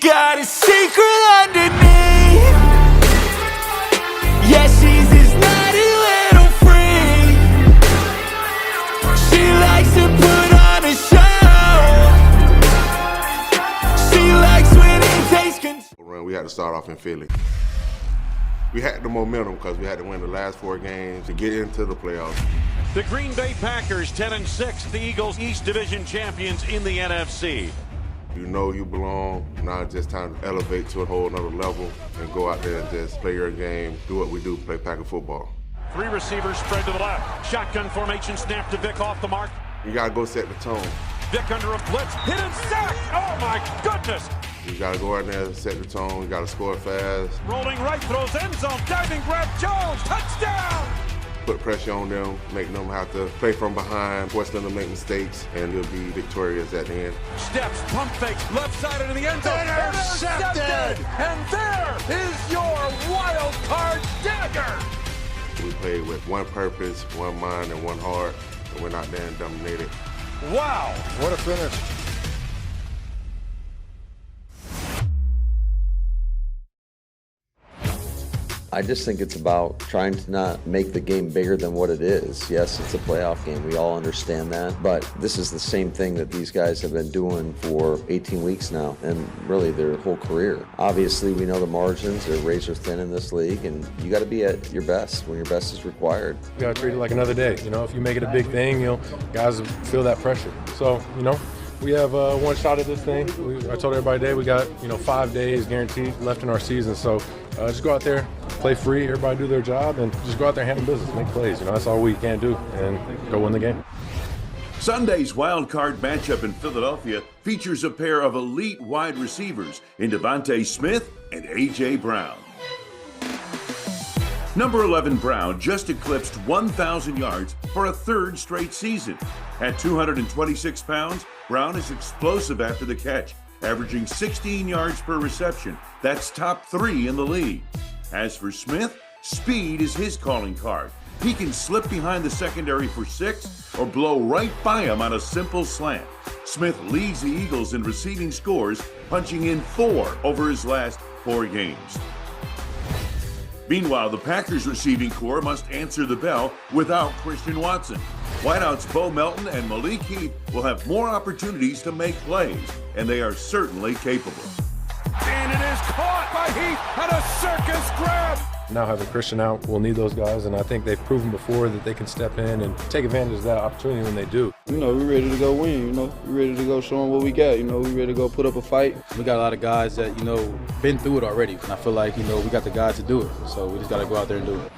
got a secret underneath. Yeah, she's this naughty little freak. She likes to put on a show. She likes when it takes control. We had to start off in Philly. We had the momentum because we had to win the last 4 games to get into the playoffs. The Green Bay Packers 10-6, the Eagles East Division champions in the NFC. You know you belong. Now it's just time to elevate to a whole nother level and go out there and just play your game, do what we do, play Packer football. 3 receivers spread to the left. Shotgun formation, snap to Vick off the mark. You gotta go set the tone. Vick under a blitz, hit and sack. Oh my goodness. You gotta go out there and set the tone. You gotta score fast. Rolling right, throws end zone, diving grab, Jones, touchdown. Put pressure on them, make them have to play from behind, force them to make mistakes, and you'll be victorious at the end. Steps, pump fakes, left side into the end zone. Intercepted! And there is your wild card dagger. We played with one purpose, one mind, and one heart, and went out there and dominated. Wow, what a finish. I just think it's about trying to not make the game bigger than what it is. Yes, it's a playoff game. We all understand that. But this is the same thing that these guys have been doing for 18 weeks now and really their whole career. Obviously, we know the margins are razor thin in this league, and you got to be at your best when your best is required. You got to treat it like another day. You know, if you make it a big thing, guys feel that pressure. So, we have one shot at this thing. I told everybody today we got 5 days guaranteed left in our season. So just go out there, play free, everybody do their job, and just go out there and handle business, make plays. That's all we can do, and go win the game. Sunday's wild card matchup in Philadelphia features a pair of elite wide receivers in Devontae Smith and A.J. Brown. Number 11 Brown just eclipsed 1,000 yards for a 3rd straight season. At 226 pounds, Brown is explosive after the catch, averaging 16 yards per reception. That's top 3 in the league. As for Smith, speed is his calling card. He can slip behind the secondary for 6 or blow right by him on a simple slant. Smith leads the Eagles in receiving scores, punching in 4 over his last 4 games. Meanwhile, the Packers receiving corps must answer the bell without Christian Watson. Wideouts Bo Melton and Malik Heath will have more opportunities to make plays, and they are certainly capable. And it is caught by Heath and a circus grab. Now having Christian out, we'll need those guys, and I think they've proven before that they can step in and take advantage of that opportunity when they do. We're ready to go win, we're ready to go show them what we got, we're ready to go put up a fight. We got a lot of guys that, been through it already, and I feel like, we got the guys to do it, so we just got to go out there and do it.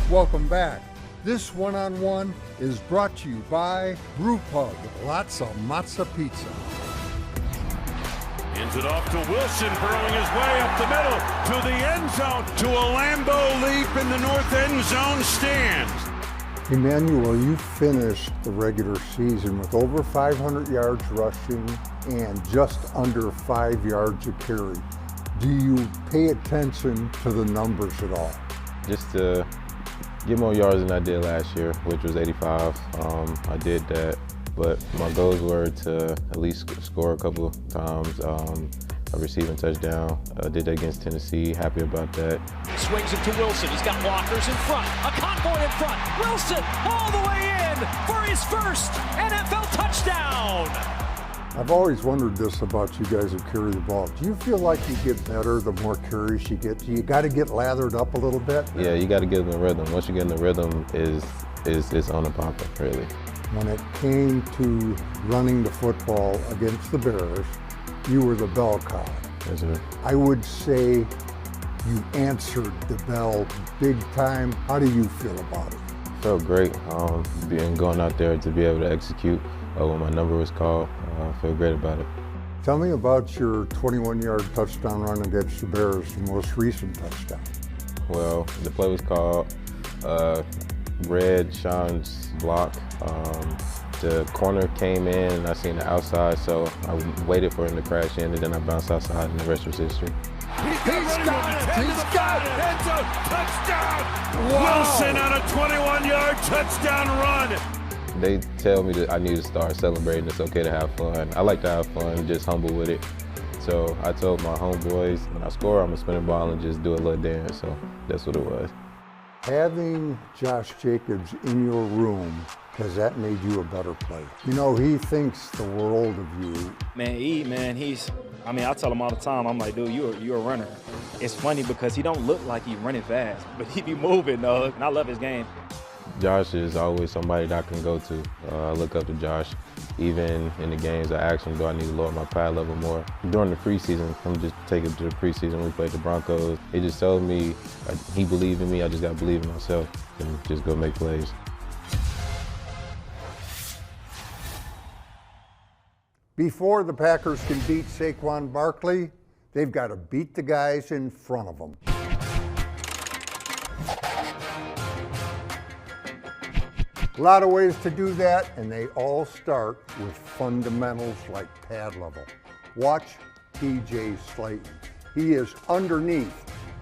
Welcome back. This one-on-one is brought to you by Brew Pub. Lots of matzo pizza. Hands it off to Wilson, burrowing his way up the middle to the end zone, to a Lambeau leap in the north end zone stands. Emmanuel, you finished the regular season with over 500 yards rushing and just under 5 yards a carry. Do you pay attention to the numbers at all? Just to get more yards than I did last year, which was 85. I did that, but my goals were to at least score a couple of times, a receiving touchdown. I did that against Tennessee, happy about that. Swings it to Wilson, he's got blockers in front, a convoy in front, Wilson all the way in for his first NFL touchdown! I've always wondered this about you guys who carry the ball. Do you feel like you get better the more carries you get? Do you got to get lathered up a little bit? Yeah, you got to get in the rhythm. Once you get in the rhythm, it's on the popping, really. When it came to running the football against the Bears, you were the bell cow. Yes, sir. I would say you answered the bell big time. How do you feel about it? Felt great going out there to be able to execute when my number was called. I feel great about it. Tell me about your 21-yard touchdown run against the Bears, the most recent touchdown. Well, the play was called Red Sean's block. The corner came in and I seen the outside, so I waited for him to crash in, and then I bounced outside, and the rest was history. He's got it! It's a touchdown! Wow. Wilson on a 21-yard touchdown run! They tell me that I need to start celebrating. It's okay to have fun. I like to have fun, just humble with it. So I told my homeboys, when I score, I'm going to spin the ball and just do a little dance. So that's what it was. Having Josh Jacobs in your room, has that made you a better player? You know, he thinks the world of you. I tell him all the time, I'm like, dude, you're a runner. It's funny because he don't look like he running fast, but he be moving, though, and I love his game. Josh is always somebody that I can go to. I look up to Josh. Even in the games, I ask him, do I need to lower my pad level more? During the preseason, I'm just taking to the preseason, we played the Broncos. He just told me he believed in me, I just got to believe in myself and just go make plays. Before the Packers can beat Saquon Barkley, they've got to beat the guys in front of them. A lot of ways to do that, and they all start with fundamentals like pad level. Watch TJ Slaton. He is underneath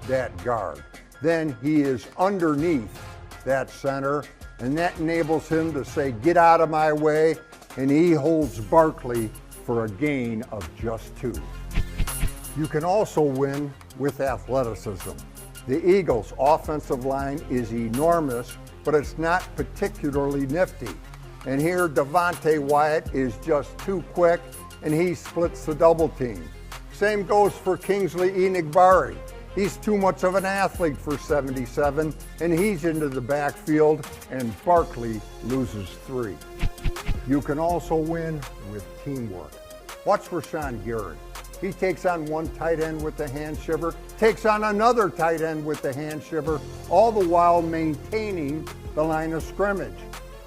that guard. Then he is underneath that center, and that enables him to say, get out of my way, and he holds Barkley for a gain of just 2. You can also win with athleticism. The Eagles' offensive line is enormous, but it's not particularly nifty. And here Devontae Wyatt is just too quick, and he splits the double team. Same goes for Kingsley Enagbare. He's too much of an athlete for 77, and he's into the backfield, and Barkley loses 3. You can also win with teamwork. Watch Rashawn Gary. He takes on one tight end with the hand shiver, takes on another tight end with the hand shiver, all the while maintaining the line of scrimmage.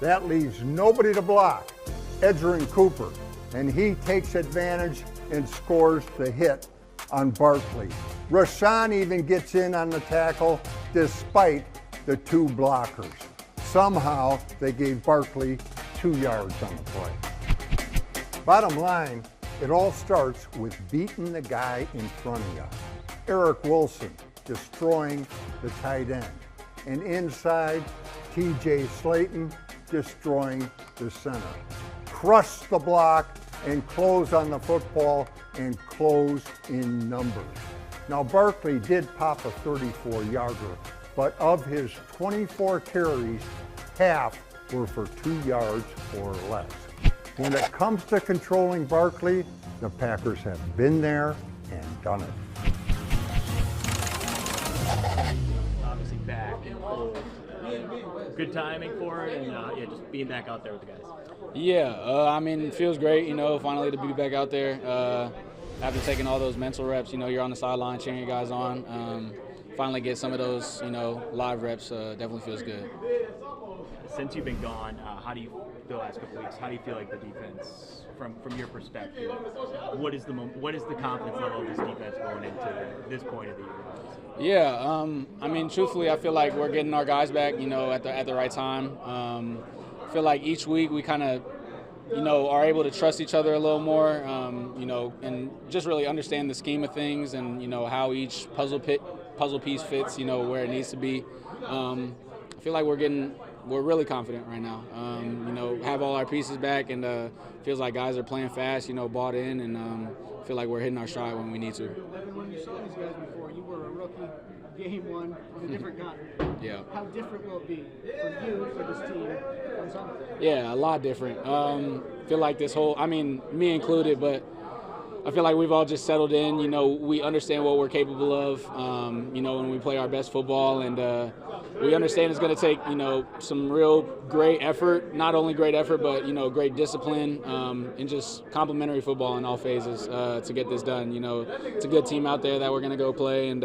That leaves nobody to block. Edgerrin Cooper, and he takes advantage and scores the hit on Barkley. Rashawn even gets in on the tackle despite the 2 blockers. Somehow they gave Barkley 2 yards on the play. Bottom line, it all starts with beating the guy in front of you. Eric Wilson destroying the tight end. And inside, TJ Slaton destroying the center. Crush the block and close on the football and close in numbers. Now Barkley did pop a 34-yarder, but of his 24 carries, half were for 2 yards or less. When it comes to controlling Barkley, the Packers have been there and done it. Obviously back and full. Good timing for it, and just being back out there with the guys. Yeah, it feels great, finally to be back out there. After taking all those mental reps, you're on the sideline cheering your guys on. Finally get some of those, live reps, definitely feels good. Since you've been gone, how do you feel the last couple weeks? How do you feel like the defense, from your perspective? What is the confidence level of this defense going into this point of the year? Yeah, truthfully, I feel like we're getting our guys back, at the right time. I feel like each week we kind of, are able to trust each other a little more, and just really understand the scheme of things and, how each puzzle piece fits, where it needs to be. I feel like we're really confident right now. Have all our pieces back, and feels like guys are playing fast, bought in, and feel like we're hitting our stride when we need to. When you saw these guys before, you were a rookie, game one, with a different guy. Yeah. How different will it be for you, for this team, on Sunday? Yeah, a lot different. Feel like this whole, me included, but I feel like we've all just settled in. We understand what we're capable of, when we play our best football, and we understand it's going to take, some real great effort, not only great effort, but, great discipline, and just complimentary football in all phases to get this done. It's a good team out there that we're going to go play, and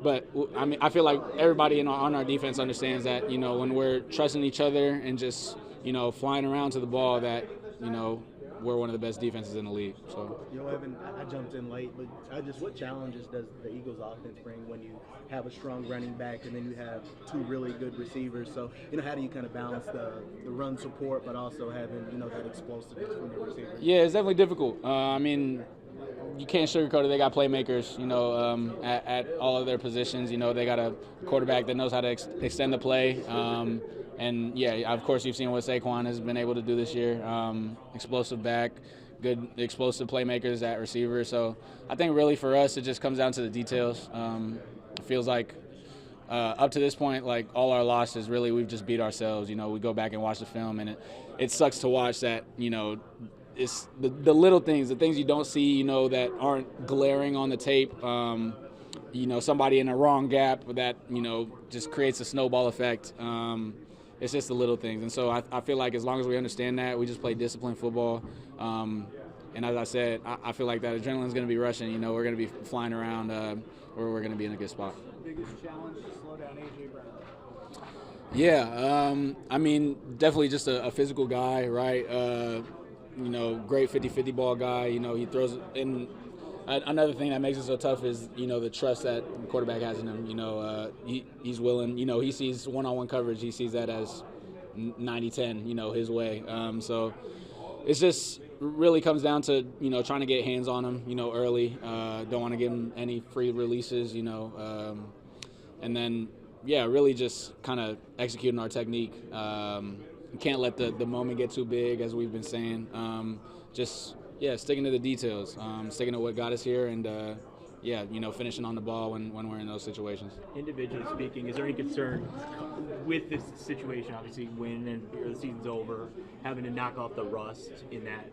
but I feel like everybody on our defense understands that, when we're trusting each other and just, flying around to the ball, that, we're one of the best defenses in the league. So. Evan, I jumped in late, but what challenges does the Eagles offense bring when you have a strong running back and then you have 2 really good receivers? So, how do you kind of balance the run support, but also having, that explosiveness from the receivers? Yeah, it's definitely difficult. You can't sugarcoat it. They got playmakers, at all of their positions. They got a quarterback that knows how to extend the play. And, yeah, of course, you've seen what Saquon has been able to do this year. Explosive back, good explosive playmakers at receiver. So I think really for us, it just comes down to the details. It feels like up to this point, like all our losses, really we've just beat ourselves. You know, we go back and watch the film, and it sucks to watch that. You know, it's the little things, the things you don't see, you know, that aren't glaring on the tape. You know, somebody in a wrong gap that, you know, just creates a snowball effect. It's just the little things. And so I feel like as long as we understand that, we just play disciplined football. And as I said, I feel like that adrenaline's going to be rushing. You know, we're going to be flying around or we're going to be in a good spot. Biggest challenge to slow down A.J. Brown? Yeah, I mean, definitely just a physical guy, right? You know, great 50-50 ball guy. You know, he throws in. Another thing that makes it so tough is, you know, the trust that the quarterback has in him. You know, he's willing. You know, he sees one-on-one coverage. He sees that as 90-10, you know, his way. So it's just really comes down to, you know, trying to get hands on him, you know, early. Don't want to give him any free releases, you know. And then, yeah, really just kind of executing our technique. Can't let the moment get too big, as we've been saying. Yeah, sticking to the details, sticking to what got us here, and yeah, you know, finishing on the ball when we're in those situations. Individually speaking, is there any concern with this situation? Obviously, when the season's over, having to knock off the rust in that,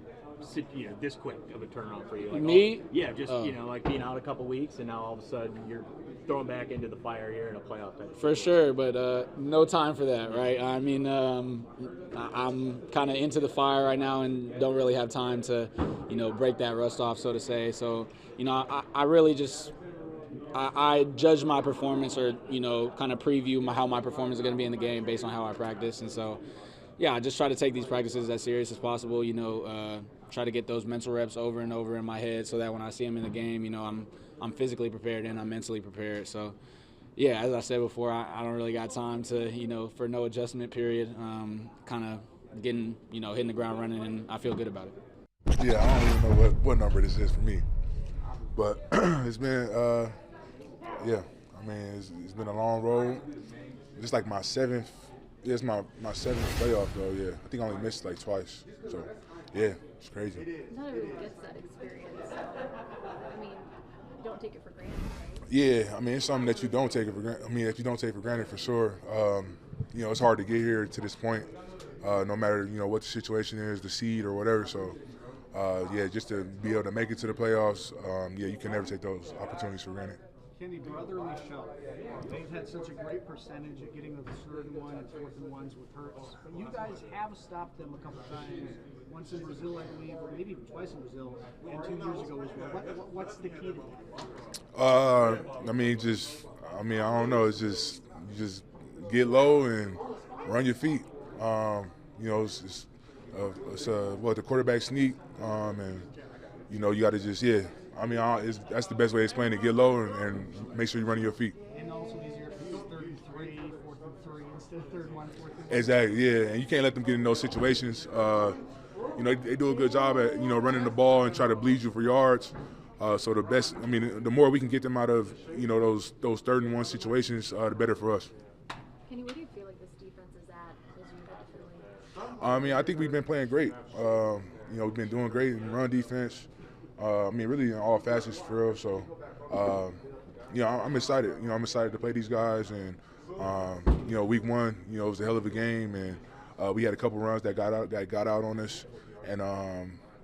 you know, this quick of a turnaround for you. Like, Me? Yeah, just you know, like being out a couple weeks, and now all of a sudden you're thrown back into the fire here in a playoff type. For sure, but no time for that, right? I mean, I'm kind of into the fire right now and don't really have time to, you know, break that rust off, so to say. So, you know, I really just I judge my performance, or, you know, kind of preview how my performance is going to be in the game based on how I practice. And so, yeah, I just try to take these practices as serious as possible, you know, try to get those mental reps over and over in my head so that when I see them in the game, you know, I'm physically prepared and I'm mentally prepared. So, yeah, as I said before, I don't really got time to, you know, for no adjustment period, kind of getting, you know, hitting the ground running, and I feel good about it. Yeah, I don't even know what number this is for me. But it's been, yeah, I mean, it's been a long road. It's like my seventh, it's my seventh playoff, though, yeah. I think I only missed like twice. So, yeah, it's crazy. Not everyone gets that experience. I mean, you don't take it for granted, right? Yeah, I mean, it's something that you don't take it for granted. I mean, that you don't take for granted for sure. You know, it's hard to get here to this point, no matter, you know, what the situation is, the seed or whatever. So, yeah, just to be able to make it to the playoffs, yeah, you can never take those opportunities for granted. Kenny, brotherly show. They've had such a great percentage of getting to the 3rd and 1 and 4th and 1s with Hurts. But you guys have stopped them a couple times, once in Brazil, I believe, or maybe even twice in Brazil, and 2 years ago as well. What's the key to that? I mean, I don't know. It's just, you just get low and run your feet. You know, it's the quarterback sneak, and, you know, you got to just, yeah. I mean, that's the best way to explain it. Get low and make sure you're running your feet. And also easier if it's 3rd and 3, 4th and 3 instead of 3rd and 1, 4th and 1. Exactly, yeah. And you can't let them get in those situations. You know, they do a good job at, you know, running the ball and try to bleed you for yards. So the best, I mean, the more we can get them out of, you know, those 3rd and 1 situations, the better for us. Kenny, where do you feel like this defense is at as you head to Philly? I mean, I think we've been playing great. You know, we've been doing great in run defense. I mean, really in all facets for real. So, you know, I'm excited. You know, I'm excited to play these guys. And, you know, week 1, you know, it was a hell of a game. And we had a couple runs that got out on us. And,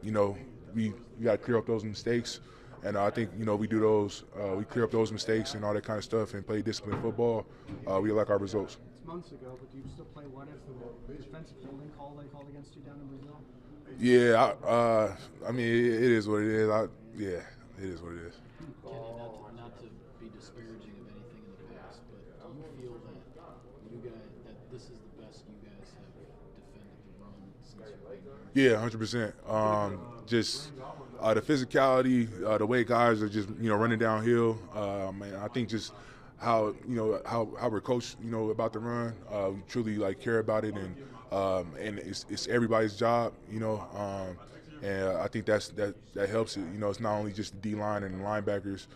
you know, we got to clear up those mistakes. And I think, you know, we do those. We clear up those mistakes and all that kind of stuff and play disciplined football. We like our results. It's months ago, but do you still play what if the defensive holding call they called against you down in Brazil? Yeah, I mean, it is what it is. Yeah, it is what it is. Kenny, not to be disparaging of anything in the past, but do you feel that this is the best you guys have defended the run since you've been here? Yeah, 100%. Just the physicality, the way guys are just, you know, running downhill. Man, I think just how, you know, how we're coached, you know, about the run. We truly like care about it, and it's everybody's job, you know. And I think that helps it. You know, it's not only just the D-line and the linebackers.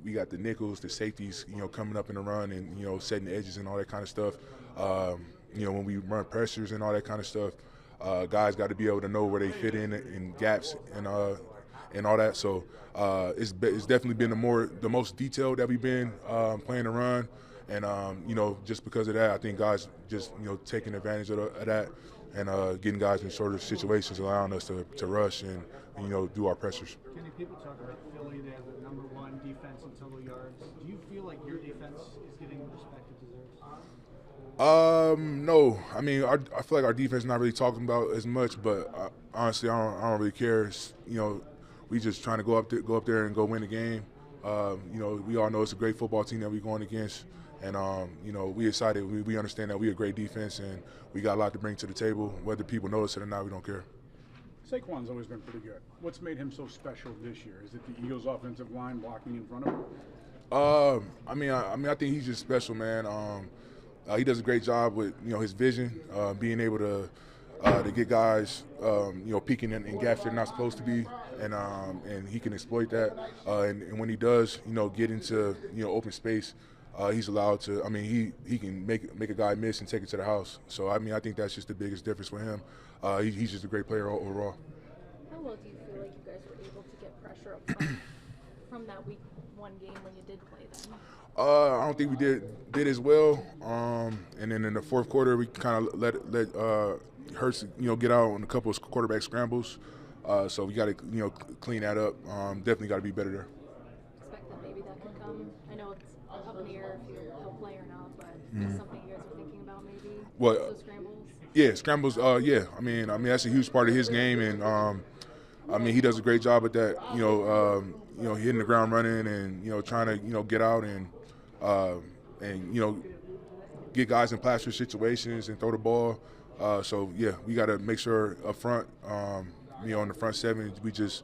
We got the nickels, the safeties, you know, coming up in the run and, you know, setting the edges and all that kind of stuff. You know, when we run pressures and all that kind of stuff. Guys got to be able to know where they fit in gaps and all that. So it's definitely been the most detailed that we've been playing the run. And, just because of that, I think guys just, taking advantage of that and getting guys in shorter situations, allowing us to rush and do our pressures. Kenny, people talk about Philly, they have the #1 defense in total yards. Do you feel like your defense is getting the respect it deserves? No. I mean, I feel like our defense is not really talking about as much, but honestly, I don't really care. It's, we just trying to go up there and go win the game. We all know it's a great football team that we're going against. And, we excited. We understand that we're a great defense and we got a lot to bring to the table. Whether people notice it or not, we don't care. Saquon's always been pretty good. What's made him so special this year? Is it the Eagles' offensive line blocking in front of him? I think he's just special, man. He does a great job with, his vision, being able to get guys, peeking in gaps they're not supposed to be, and he can exploit that. And when he does, get into, open space, he's allowed to. I mean, he can make a guy miss and take it to the house. So I think that's just the biggest difference with him. He's just a great player overall. How well do you feel like you guys were able to get pressure up front from that week 1 game when you did play them? I don't think we did as well. And then in the fourth quarter, we kind of let Hurts get out on a couple of quarterback scrambles. So we got to clean that up. Definitely got to be better there. Expect that maybe that can come. I know it's up in the air if he'll play or not, but is something you guys are thinking about maybe? Those scrambles? Yeah, scrambles. Yeah. I mean that's a huge part of his game, and he does a great job at that. Hitting the ground running and trying to get out and get guys in plaster situations and throw the ball. So yeah, we got to make sure up front, on the front seven, we just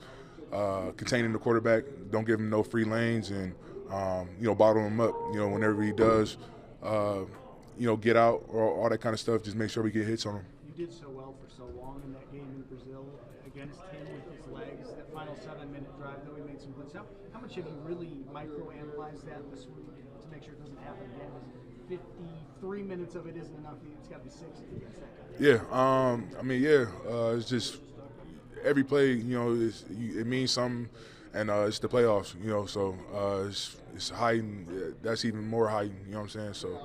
containing the quarterback, don't give him no free lanes, and bottle him up. Whenever he does. Get out or all that kind of stuff, just make sure we get hits on him. You did so well for so long in that game in Brazil against him with his legs. That final 7-minute drive, though, he made some blitz. How much have you really micro-analyzed that this week to make sure it doesn't happen again? 53 minutes of it isn't enough. It's got to be 60 against that guy. Yeah. It's just every play, it means something, and it's the playoffs, so it's heightened. That's even more heightened, you know what I'm saying? So,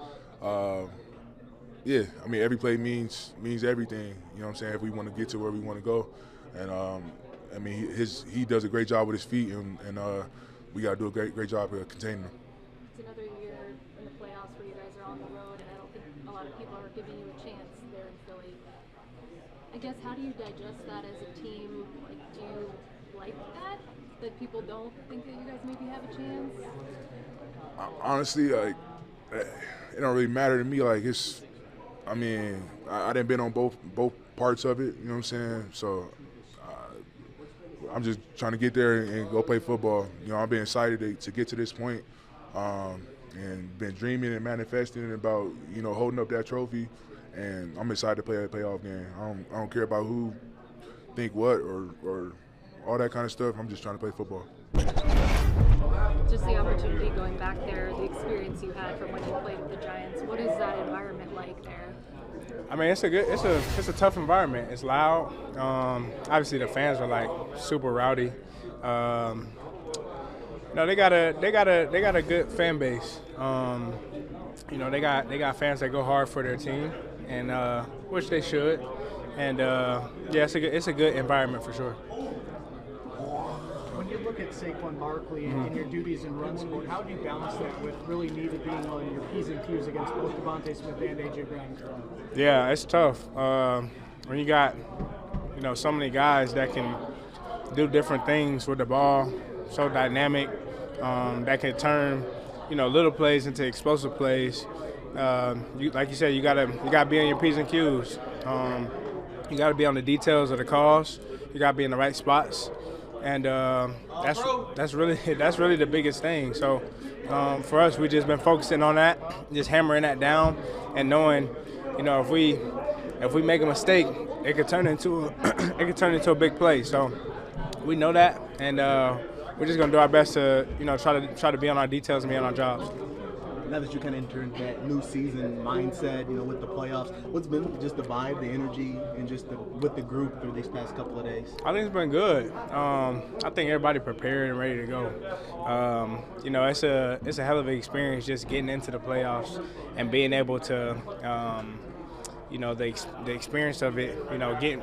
every play means everything, you know what I'm saying, if we want to get to where we want to go. And, he does a great job with his feet, and we got to do a great job of containing him. It's another year in the playoffs where you guys are on the road, and I don't think a lot of people are giving you a chance there in Philly. I guess, how do you digest that as a team? Like, do you like that people don't think that you guys maybe have a chance? Honestly, it don't really matter to me. Like, I didn't been on both parts of it, you know what I'm saying? So I'm just trying to get there and go play football. I've been excited to get to this point, and been dreaming and manifesting about, holding up that trophy. And I'm excited to play a playoff game. I don't care about who think what or all that kind of stuff. I'm just trying to play football. Just the opportunity going back there, the experience you had from when you played with the Giants. What is that environment like there? It's a tough environment. It's loud. Obviously the fans are like super rowdy. They got a good fan base. They got fans that go hard for their team, and which they should. And it's a good environment for sure. When you look at Saquon Barkley and your duties in run support, how do you balance that with really needed being on your P's and Q's against both Devontae Smith and A.J. Brown? Yeah, it's tough. When you got, so many guys that can do different things with the ball, so dynamic, that can turn, little plays into explosive plays. Like you said, you gotta be on your P's and Q's. You gotta be on the details of the calls. You gotta be in the right spots. And that's really the biggest thing. So for us, we just been focusing on that, just hammering that down, and knowing, if we make a mistake, it could turn into a big play. So we know that, and we're just gonna do our best to try to be on our details and be on our jobs. now that you kind of entered that new season mindset, with the playoffs, what's been just the vibe, the energy, and just with the group through these past couple of days? I think it's been good. I think everybody prepared and ready to go. It's a hell of an experience just getting into the playoffs and being able to, the experience of it,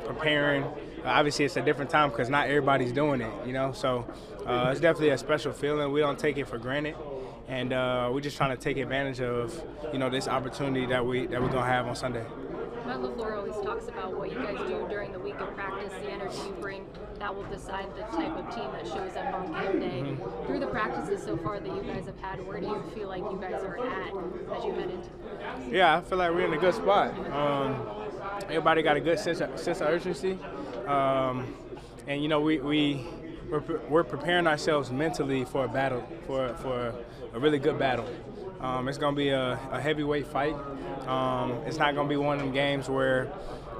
preparing. Obviously, it's a different time because not everybody's doing it, So it's definitely a special feeling. We don't take it for granted. And we're just trying to take advantage of, this opportunity that we're going to have on Sunday. Matt LaFleur always talks about what you guys do during the week of practice, the energy you bring, that will decide the type of team that shows up on game day. Through the practices so far that you guys have had, where do you feel like you guys are at as you head into the Yeah, I feel like we're in a good spot. Everybody got a good sense of urgency. And, we're preparing ourselves mentally for a battle, for a really good battle. It's going to be a heavyweight fight. It's not going to be one of them games where,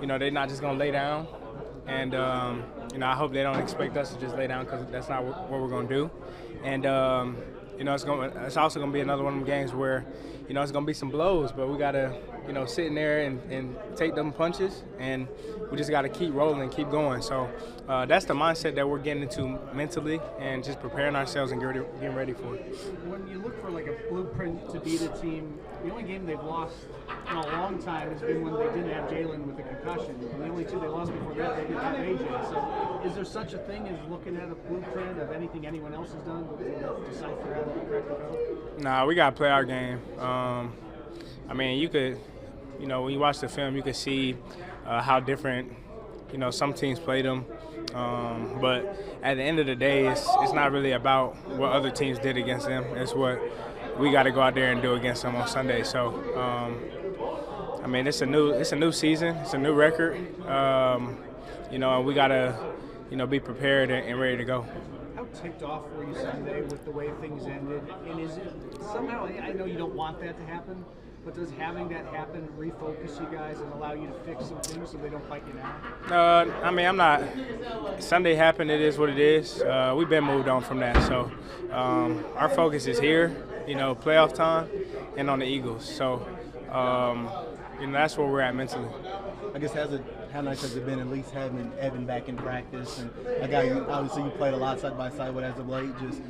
they're not just going to lay down. And, I hope they don't expect us to just lay down because that's not what we're going to do. And, it's also going to be another one of them games where, it's going to be some blows, but we got to, sit in there and take them punches, and we just got to keep rolling and keep going. So that's the mindset that we're getting into mentally and just preparing ourselves and getting ready for it. When you look for like a blueprint to beat a team, the only game they've lost in a long time has been when they didn't have Jalen with a concussion. And the only two they lost before that, they didn't have AJ. So is there such a thing as looking at a blueprint of anything anyone else has done to decipher how to crack the code? Nah, we got to play our game. You could, when you watch the film, you could see how different, some teams played them. But at the end of the day, it's not really about what other teams did against them. It's what we got to go out there and do against them on Sunday. So, it's a new season. It's a new record. And we got to, be prepared and ready to go. How ticked off were you Sunday with the way things ended? And is it somehow, I know you don't want that to happen, but does having that happen refocus you guys and allow you to fix some things so they don't bite you down? I'm not. Sunday happened. It is what it is. We've been moved on from that. So our focus is here, playoff time, and on the Eagles. So, that's where we're at mentally. I guess how nice has it been at least having Evan back in practice, and a guy obviously you played a lot side by side with as of late, just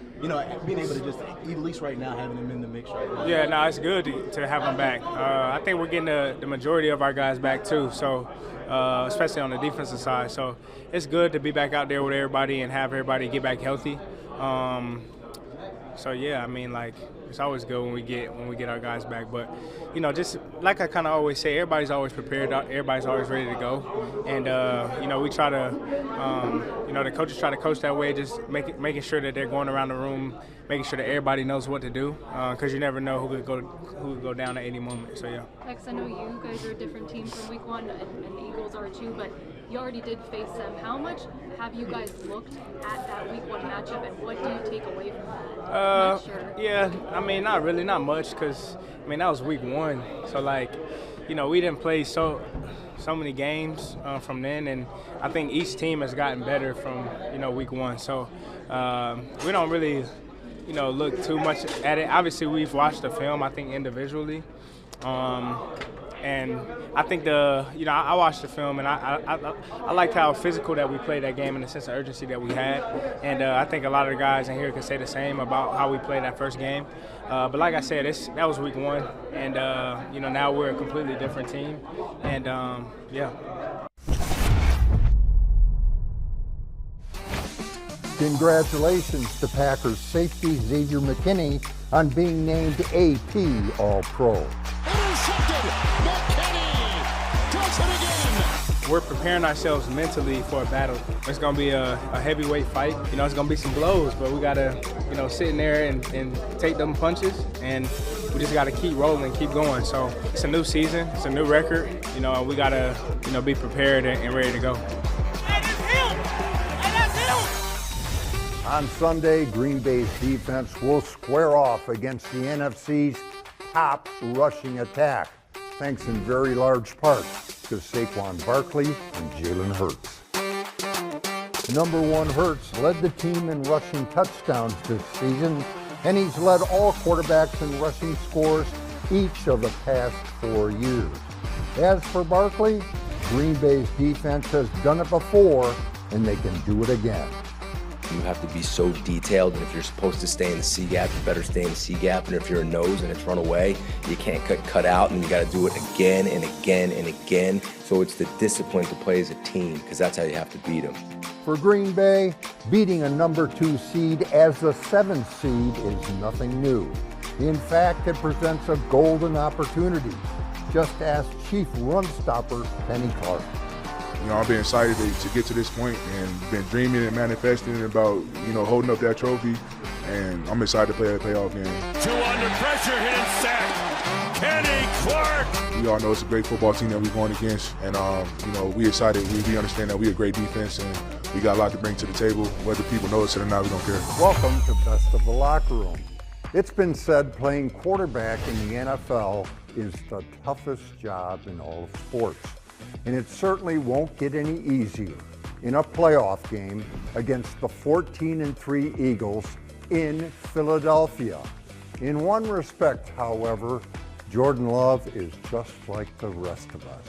being able to just at least right now having him in the mix right now. Yeah, no, it's good to have him back. I think we're getting the majority of our guys back too, so especially on the defensive side. So it's good to be back out there with everybody and have everybody get back healthy. It's always good when we get our guys back. But just like I kind of always say, everybody's always prepared. Everybody's always ready to go. And we try to, the coaches try to coach that way, just making sure that they're going around the room, making sure that everybody knows what to do, because you never know who could go down at any moment. So yeah. X, I know you guys are a different team from Week 1, and the Eagles are too, but you already did face them. How much have you guys looked at that Week 1 matchup, and what do you take away from that? Not sure. Yeah, not really, not much, because that was Week 1. So we didn't play so many games from then, and I think each team has gotten better from Week 1. So we don't really look too much at it. Obviously, we've watched the film, I think, individually. And I think I watched the film, and I liked how physical that we played that game and the sense of urgency that we had. And I think a lot of the guys in here can say the same about how we played that first game. But like I said, that was Week 1, and now we're a completely different team. And yeah. Congratulations to Packers safety Xavier McKinney on being named AP All-Pro. We're preparing ourselves mentally for a battle. It's going to be a heavyweight fight. It's going to be some blows, but we got to, sit in there and take them punches, and we just got to keep rolling and keep going. So it's a new season. It's a new record. And we got to, be prepared and ready to go. On Sunday, Green Bay's defense will square off against the NFC's top rushing attack, thanks in very large part to Saquon Barkley and Jalen Hurts. Number 1 Hurts led the team in rushing touchdowns this season and he's led all quarterbacks in rushing scores each of the past 4 years. As for Barkley, Green Bay's defense has done it before, and they can do it again. You have to be so detailed, and if you're supposed to stay in the C gap, you better stay in the C gap. And if you're a nose and it's run away, you can't cut out, and you got to do it again and again and again. So it's the discipline to play as a team, because that's how you have to beat them. For Green Bay, beating a number 2 seed as the 7th seed is nothing new. In fact, it presents a golden opportunity. Just ask Chief run stopper Kenny Clark. You know, I've been excited to get to this point and been dreaming and manifesting about, you know, holding up that trophy. And I'm excited to play that playoff game. 2 under pressure, hit and sack. Kenny Clark. We all know it's a great football team that we're going against. And, you know, we excited. We understand that we're a great defense and we got a lot to bring to the table. Whether people know it or not, we don't care. Welcome to Best of the Locker Room. It's been said playing quarterback in the NFL is the toughest job in all of sports. And it certainly won't get any easier in a playoff game against the 14-3 Eagles in Philadelphia. In one respect, however, Jordan Love is just like the rest of us.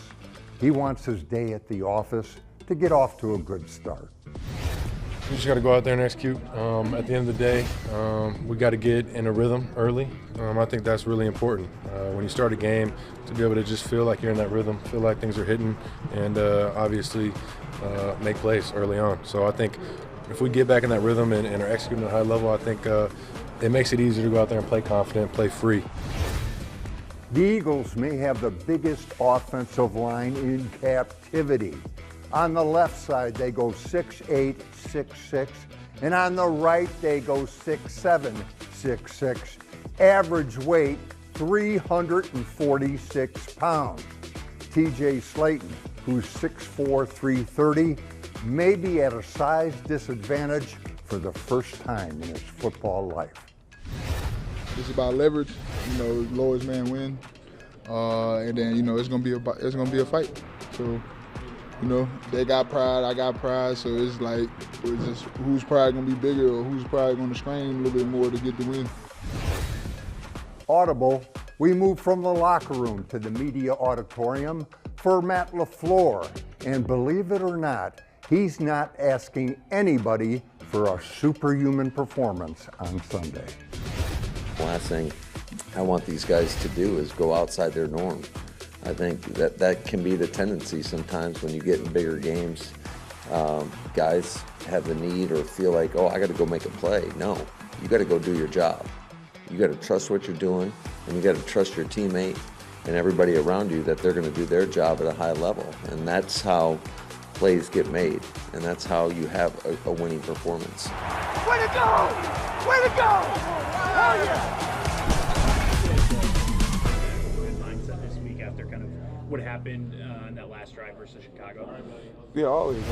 He wants his day at the office to get off to a good start. We just got to go out there and execute. At the end of the day, we got to get in a rhythm early. I think that's really important. When you start a game, to be able to just feel like you're in that rhythm, feel like things are hitting, and obviously make plays early on. So I think if we get back in that rhythm and are executing at a high level, I think it makes it easier to go out there and play confident, play free. The Eagles may have the biggest offensive line in captivity. On the left side, they go 6'8", 6'6", and on the right, they go 6'7", 6'6". Average weight, 346 pounds. TJ Slayton, who's 6'4", 330, may be at a size disadvantage for the first time in his football life. It's about leverage, you know, lowest man win, and then you know it's gonna be a fight. So. You know, they got pride, I got pride, so it's like, it's just who's pride gonna be bigger or who's pride gonna strain a little bit more to get the win. Audible, we move from the locker room to the media auditorium for Matt LaFleur. And believe it or not, he's not asking anybody for a superhuman performance on Sunday. The last thing I want these guys to do is go outside their norm. I think that can be the tendency sometimes when you get in bigger games. Guys have the need or feel like, oh, I got to go make a play. No, you got to go do your job. You got to trust what you're doing, and you got to trust your teammate and everybody around you that they're going to do their job at a high level. And that's how plays get made, and that's how you have a winning performance. Way to go! Way to go! Hell yeah! What happened in that last drive versus Chicago? Yeah, always.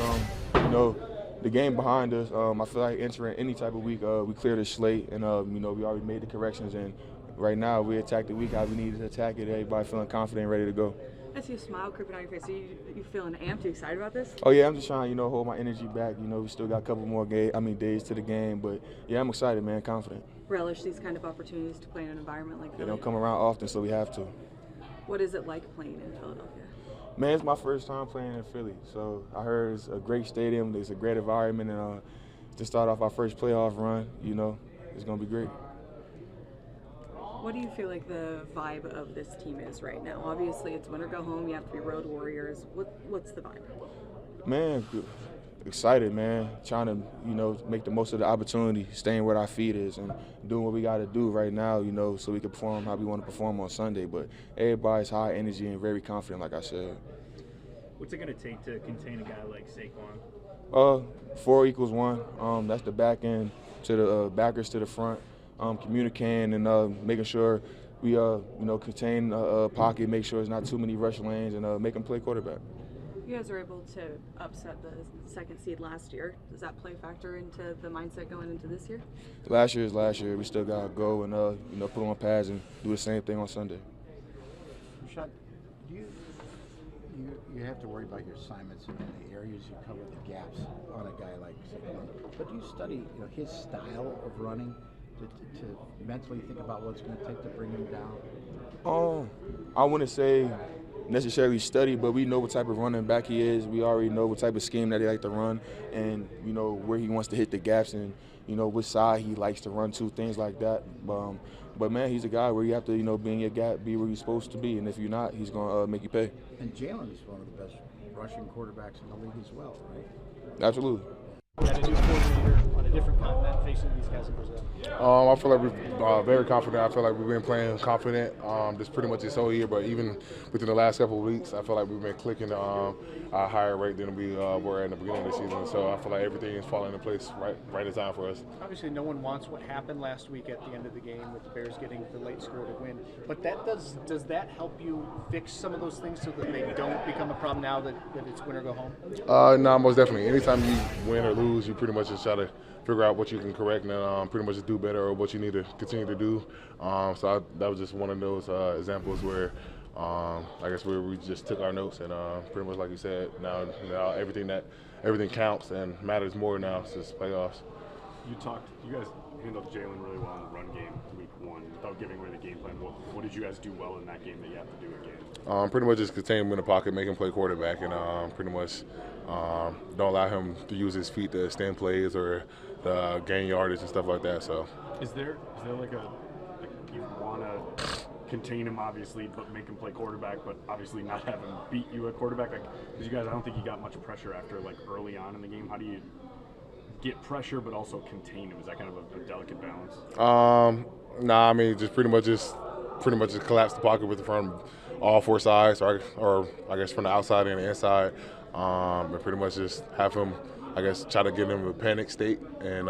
You know, the game behind us. I feel like entering any type of week, we cleared the slate, and you know, we already made the corrections. And right now, we attacked the week how we needed to attack it. Everybody feeling confident, and ready to go. I see a smile creeping on your face. Are you feeling amped? You excited about this? Oh yeah, I'm just trying, you know, hold my energy back. You know, we still got a couple more days to the game, but yeah, I'm excited, man, confident. Relish these kind of opportunities to play in an environment like that. They don't come around often, so we have to. What is it like playing in Philadelphia? Man, it's my first time playing in Philly, so I heard it's a great stadium, it's a great environment, and to start off our first playoff run, you know, it's going to be great. What do you feel like the vibe of this team is right now? Obviously, it's win or go home. You have to be road warriors. What's the vibe? Man, excited, man. Trying to, you know, make the most of the opportunity, staying where our feet is, and doing what we got to do right now, you know, so we can perform how we want to perform on Sunday. But everybody's high energy and very confident, like I said. What's it going to take to contain a guy like Saquon? 4 equals 1. That's the back end to the backers to the front. Communicating and making sure we, you know, contain a pocket, make sure there's not too many rush lanes, and make them play quarterback. You guys were able to upset the second seed last year. Does that play factor into the mindset going into this year? Last year is last year. We still got to go and, you know, put on pads and do the same thing on Sunday. Rashad, you have to worry about your assignments and the areas you cover, the gaps on a guy like Saquon. But do you study, you know, his style of running to mentally think about what it's going to take to bring him down? I wouldn't say necessarily study, but we know what type of running back he is. We already know what type of scheme that he likes to run, and you know where he wants to hit the gaps, and you know which side he likes to run to, things like that. But man, he's a guy where you have to be in your gap, be where you're supposed to be, and if you're not, he's gonna make you pay. And Jalen is one of the best rushing quarterbacks in the league as well, right? Absolutely. We had a new coordinator on a different continent facing these guys in Brazil. I feel like we're very confident. I feel like we've been playing confident this pretty much this whole year, but even within the last couple of weeks, I feel like we've been clicking at a higher rate than we were at the beginning of the season. So I feel like everything is falling into place right in time for us. Obviously, no one wants what happened last week at the end of the game with the Bears getting the late score to win. But that does that help you fix some of those things so that they don't become a problem now that it's win or go home? No, most definitely. Anytime you win or lose, you pretty much just try to figure out what you can correct and pretty much just do better or what you need to continue to do. That was just one of those examples where I guess we just took our notes and pretty much like you said, now everything counts and matters more now. It's just playoffs. You guys handled Jalen really well in the run game week 1 without giving away the game plan. What did you guys do well in that game that you have to do again? Pretty much just contain him in the pocket, make him play quarterback, and pretty much don't allow him to use his feet to extend plays or gain yardage and stuff like that. So, is there like you want to contain him obviously, but make him play quarterback, but obviously not have him beat you at quarterback? Like, because you guys, I don't think you got much pressure after like early on in the game. How do you get pressure but also contain him? Is that kind of a delicate balance? I mean just pretty much just collapse the pocket from all four sides, or I guess from the outside and the inside, and pretty much just have him, I guess, try to get him in a panic state and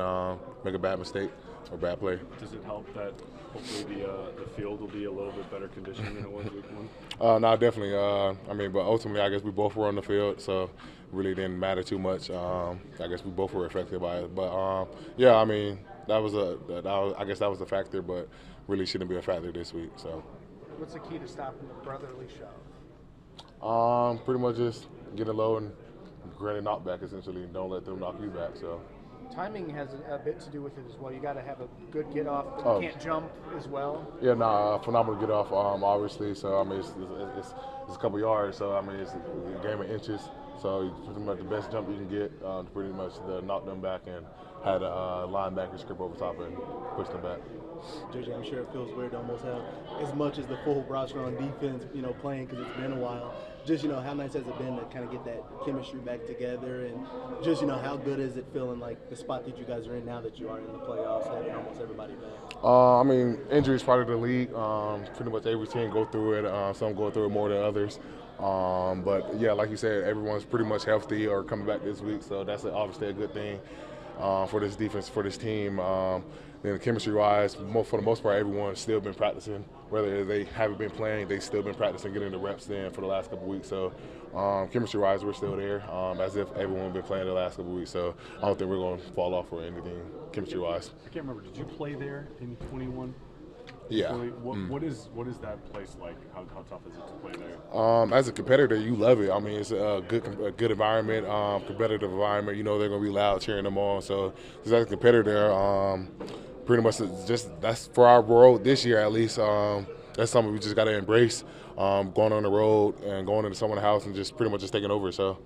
make a bad mistake or bad play. Does it help that hopefully the field will be a little bit better conditioned than it was week 1? No, definitely. But ultimately, I guess we both were on the field, so it really didn't matter too much. I guess we both were affected by it. But yeah, I mean, I guess that was a factor, but really shouldn't be a factor this week. So. What's the key to stopping the brotherly shove? Pretty much just get it low and granted knockback essentially, and don't let them knock you back. So. Timing has a bit to do with it as well. You got to have a good get off, but you can't jump as well. Yeah, phenomenal get off, obviously. So I mean, it's a couple yards. So I mean, it's a game of inches. So pretty much the best jump you can get, pretty much to knock them back and had a linebacker skip over top and push them back. JJ, I'm sure it feels weird to almost have as much as the full roster on defense, playing because it's been a while. Just, how nice has it been to kind of get that chemistry back together, and just, how good is it feeling like the spot that you guys are in now that you are in the playoffs, having almost everybody back? I mean, injuries part of the league. Pretty much every team go through it. Some go through it more than others. But yeah, like you said, everyone's pretty much healthy or coming back this week, so that's obviously a good thing for this defense, for this team. Then chemistry-wise, for the most part, everyone's still been practicing. Whether they haven't been playing, they've still been practicing, getting the reps in for the last couple of weeks. So chemistry-wise, we're still there, as if everyone been playing the last couple of weeks. So I don't think we're going to fall off or anything chemistry-wise. I can't remember. Did you play there in 21? Yeah. What is that place like? How tough is it to play there? As a competitor, you love it. I mean, it's a good environment, competitive environment. They're going to be loud cheering them on. So just as a competitor, pretty much that's for our road this year at least. That's something we just got to embrace. Going on the road and going into someone's house and just pretty much just taking over. So.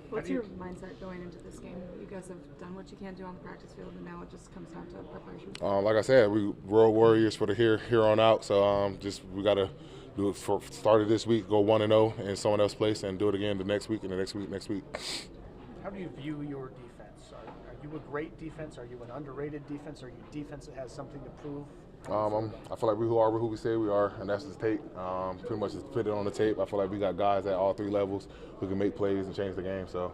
What's your mindset going into this game? You guys have done what you can do on the practice field, and now it just comes down to preparation. Like I said, we road warriors for the here on out. So we got to do it for started this week, go 1-0 in someone else's place, and do it again the next week and the next week. How do you view your defense? Are you a great defense? Are you an underrated defense? Are you a defense that has something to prove? I feel like we are who we say we are, and that's the tape. Pretty much just put it on the tape. I feel like we got guys at all three levels who can make plays and change the game. So,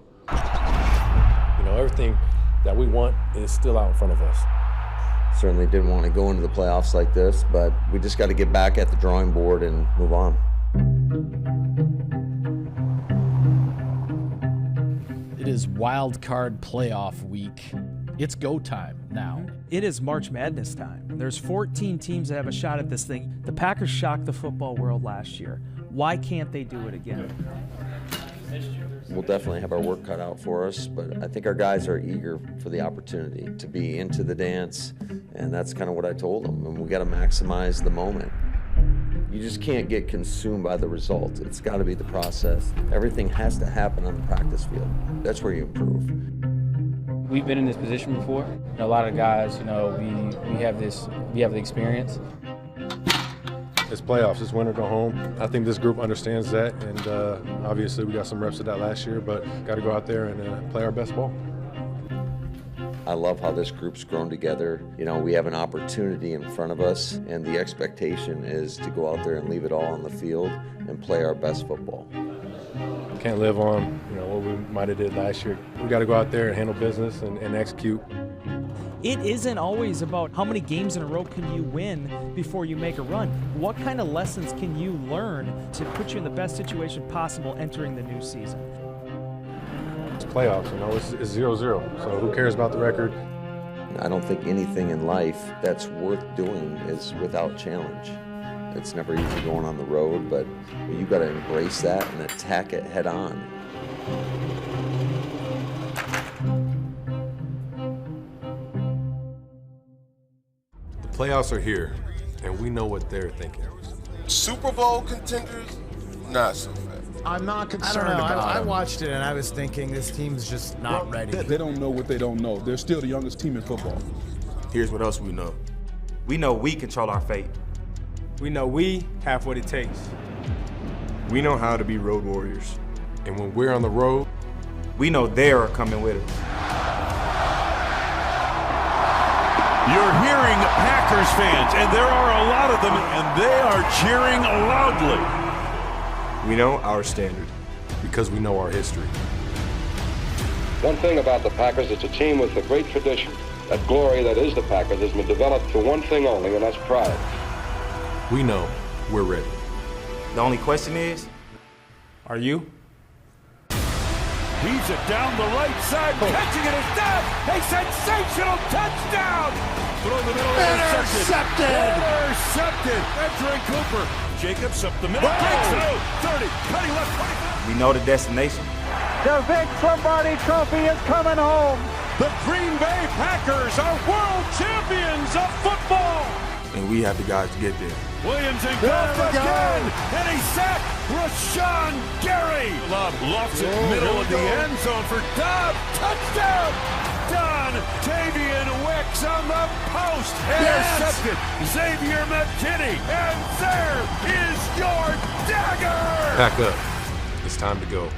everything that we want is still out in front of us. Certainly didn't want to go into the playoffs like this, but we just got to get back at the drawing board and move on. It is wild card playoff week. It's go time now. It is March Madness time. There's 14 teams that have a shot at this thing. The Packers shocked the football world last year. Why can't they do it again? We'll definitely have our work cut out for us, but I think our guys are eager for the opportunity to be into the dance, and that's kind of what I told them. And we got to maximize the moment. You just can't get consumed by the result. It's got to be the process. Everything has to happen on the practice field. That's where you improve. We've been in this position before. A lot of guys, we have the experience. It's playoffs. It's win or go home. I think this group understands that, and obviously we got some reps of that last year, but got to go out there and play our best ball. I love how this group's grown together. We have an opportunity in front of us, and the expectation is to go out there and leave it all on the field and play our best football. Can't live on what we might have did last year. We got to go out there and handle business and execute. It isn't always about how many games in a row can you win before you make a run. What kind of lessons can you learn to put you in the best situation possible entering the new season? It's playoffs, it's 0-0, so who cares about the record? I don't think anything in life that's worth doing is without challenge. It's never easy going on the road, but you got to embrace that and attack it head on. The playoffs are here, and we know what they're thinking. Super Bowl contenders, not so fast. I'm not concerned about it. I watched it and I was thinking this team's just not ready. They don't know what they don't know. They're still the youngest team in football. Here's what else we know. We know we control our fate. We know we have what it takes. We know how to be road warriors. And when we're on the road, we know they are coming with us. You're hearing Packers fans, and there are a lot of them, and they are cheering loudly. We know our standard. Because we know our history. One thing about the Packers, it's a team with a great tradition. That glory that is the Packers has been developed for one thing only, and that's pride. We know we're ready. The only question is, are you? He's it down the right side, catching it is down. A sensational touchdown. Through the middle, intercepted. Entering Cooper. Jacobs up the middle, breaks through. 30, cutting left, 25. We know the destination. The Vince Lombardi Trophy is coming home. The Green Bay Packers are world champions of football. And we have the guys to get there. Williams engulfed again, and he sacked Rashawn Gary. Lofts it middle of the end zone for Dobbs. Touchdown! Tavian Wicks on the post. Intercepted. Xavier McKinney. And there is your dagger. Pack up. It's time to go.